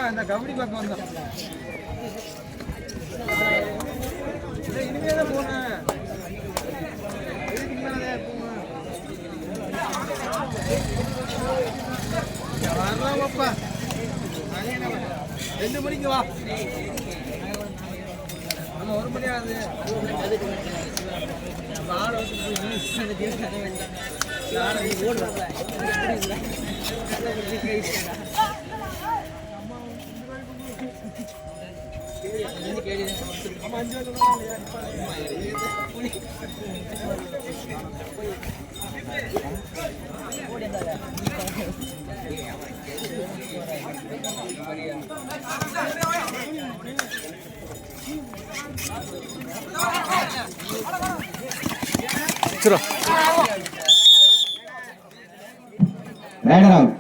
அந்த கபடி பக்கம் வந்தோம். இனிமேதான் போனேன். வரலாமாப்பா 2 மணிக்கு வா. நம்ம 1 மணி ஆகுது.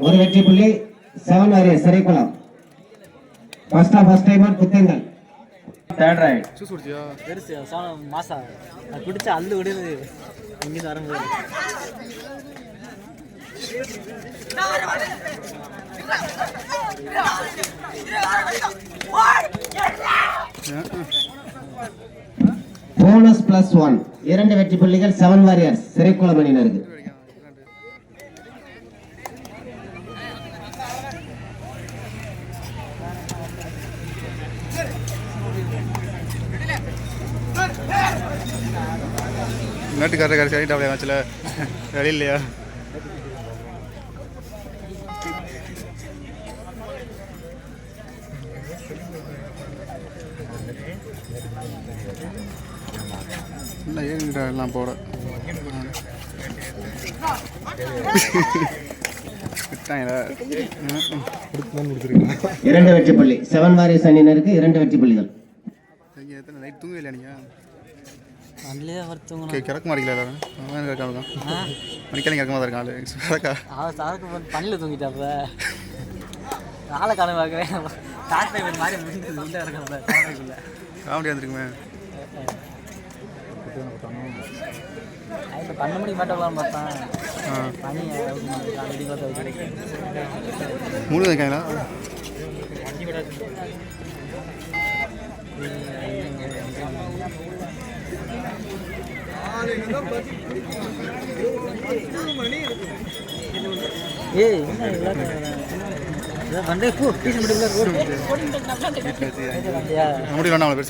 ஒரு வெற்றி புள்ளி 7 warriors Siraikulam. First timer Puthenthal. Third right பெருசு மாசா அது பிடிச்சா அல்லு விடுது இங்கிருந்து வரும்போது. போனஸ் +1 2 வெற்றி புள்ளிகள் 7 வாரியர்ஸ் சிறைக்குளம் அணியினருக்கு. நாட்டுக்காரர் கடைசி ஆகிட்டாப்லையா மேட்ச்சில் வெளி இல்லையா? இல்லை ஏறிட்டா எல்லாம் போட 2 வெற்றி புள்ளி 7 வாரியர்ஸ் அணியினருக்கு 2 வெற்றி புள்ளிகள். எத்தனை நைட் தூங்கலையா நீங்கள்? கிறக்க மாட்டீங்களா? மணிக்கெல்லாம் கிறக்க மாதிரி பண்ணியில் தூங்கிட்டாப்ப நாளை காலம் பார்க்குறேன். காமெடியாக இருந்துருக்குமே. 12 மணிக்கு மட்டும் பார்த்தான். பனி 3 இருக்காங்களா?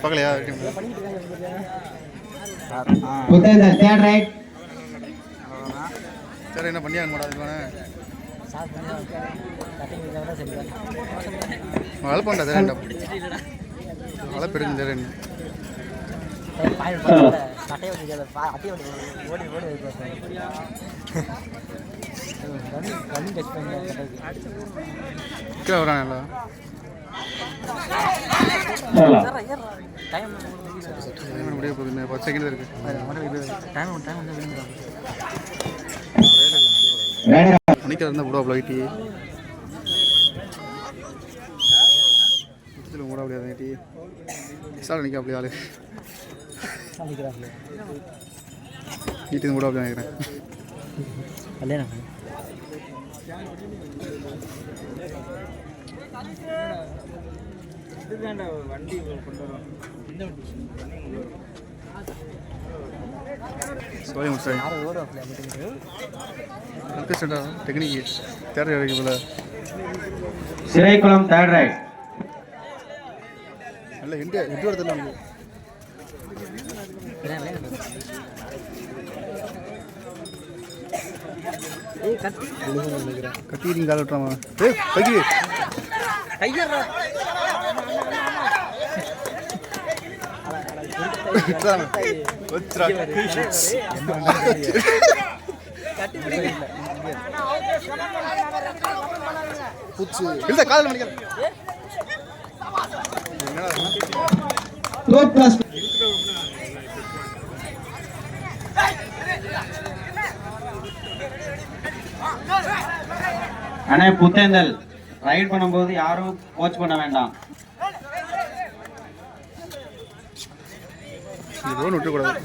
பார்க்கலையா? சரி என்ன பண்ணியா மழை பண்ணா தரேன்டா மழை பெருக்கு தரேன். வராங்களா? முடிய போகுது 10 செகண்ட் இருக்கு. மணிக்கு இருந்தால் கூட லைட்டி மூட முடியாது. நைட்டி சார் நிற்க அப்படி ஆளு வீட்டு கூட அப்படி நினைக்கிறேன். வண்டி கொண்டு வரோம். சிறைக்குளம் தேர்ட் ரைட். நல்ல இந்தியா எட்டு கட்டி கால விட்டுறாமா? அண்ணே புத்தேந்தல் ரைட் பண்ணும்போது யாரும் கோச் பண்ண வேண்டாம். விட்டு கூடாது.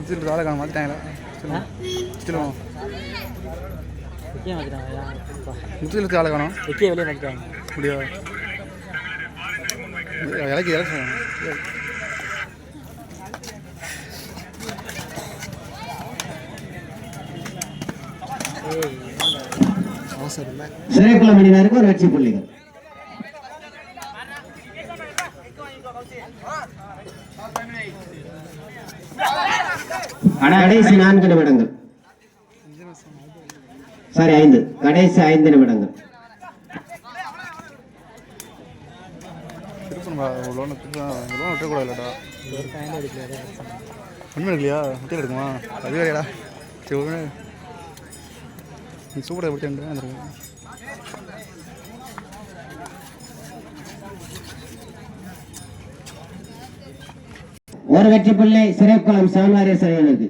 இதில் வேலை காண மாற்றிட்டாங்களா சொல்லுவோம் விக்கே மாற்றிட்டாங்க முத்திலுக்கு வேலை காணும் விக்கே வெளியே மாற்றிட்டாங்க அப்படியா இலக்கு இலக்கு அவசரம் இல்லை சிறைக்குளம் அணியினருக்கு ஒரு வெற்றி புள்ளிகள். கடைசி 4 நிமிடங்கள். சாரி 5. கடைசி 5 நிமிடங்கள். லோன் விட்டக்கூடாதுல்லடா. ஒரு காயின் எடுக்கல ஒன்றும் எடுக்கலையா? முட்டையில் எடுக்குமா? அது வேறையாடா. சரி ஒன்று நீ சூப்பராக பிடிச்சேன் வந்துருக்கேன். ஒரு வெற்றி புள்ளி சிறைக்குளம் சாமியாரேஸ் அணியினருக்கு.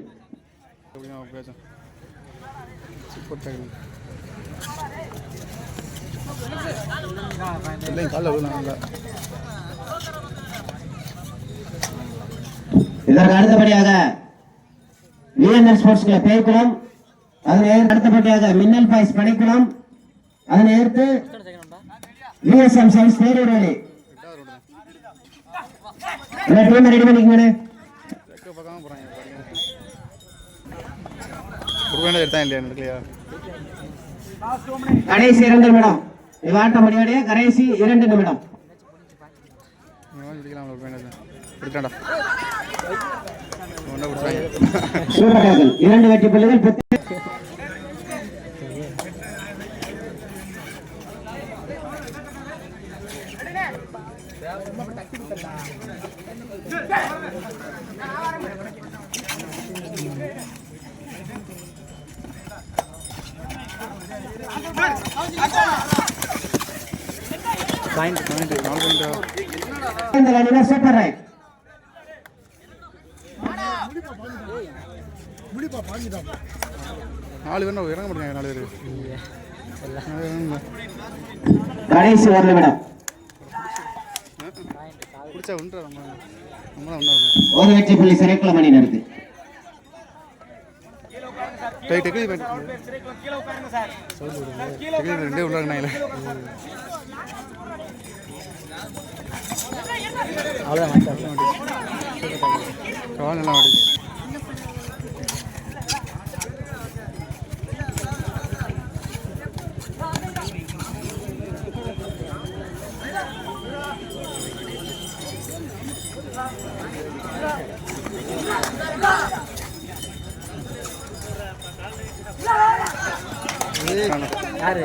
இதற்கு அடுத்தபடியாக விஎன்எல் ஸ்போர்ட்ஸ் கிளப் பேய்குளம், அதனை அடுத்தபடியாக மின்னல் பாய்ஸ் பணிக்குளம், அதனை எடுத்து விஎஸ்எம் சைன்ஸ் பேரூர் அணி. டீம் ரெடி பண்ணிக்கங்க. கடைசி 2 நிமிடம். இவ்வாட்ட முடிவடைய கடைசி 2 நிமிடம். சூப்பர் 2 வெற்றி புள்ளிகள். Super right. இறங்க முடியாது 4 பேர். கடைசி 1 நிமிடம். ஒரு வெற்றி புள்ளி சிறைக்குளம் அணியினருக்கு. யாரு